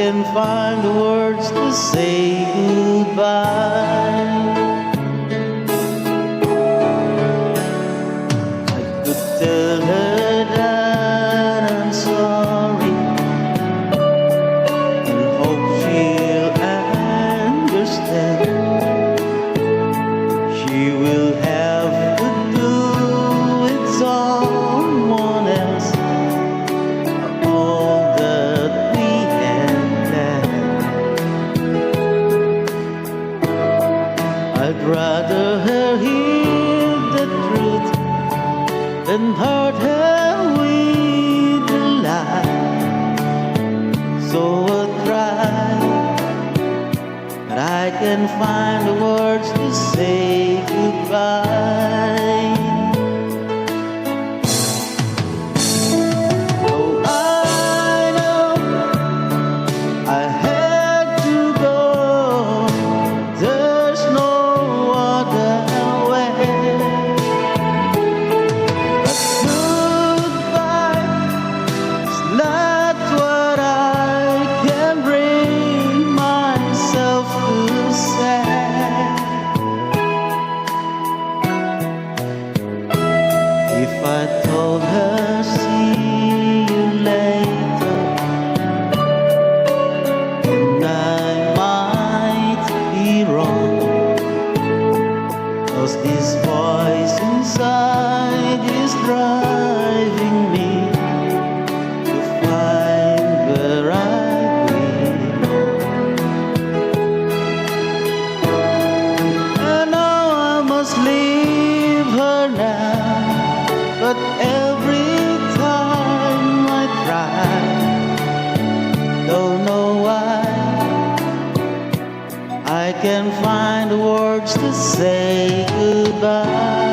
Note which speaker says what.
Speaker 1: can find the words to say goodbye. I could tell her that I'm sorry and hope she'll understand. She will have to do with someone else all that we had planned. I'd rather her hear the truth than hurt her with a lie. So I'll try, but I can find the words to say goodbye. Oh, I know I had to go. There's no other way. But goodbye is not what I can bring myself to say. If I told her see you later, then I might be wrong, 'cause this voice inside is driving me to find where I belong. I know I must leave her now, but every time I try, don't know why, I can't find the words to say goodbye.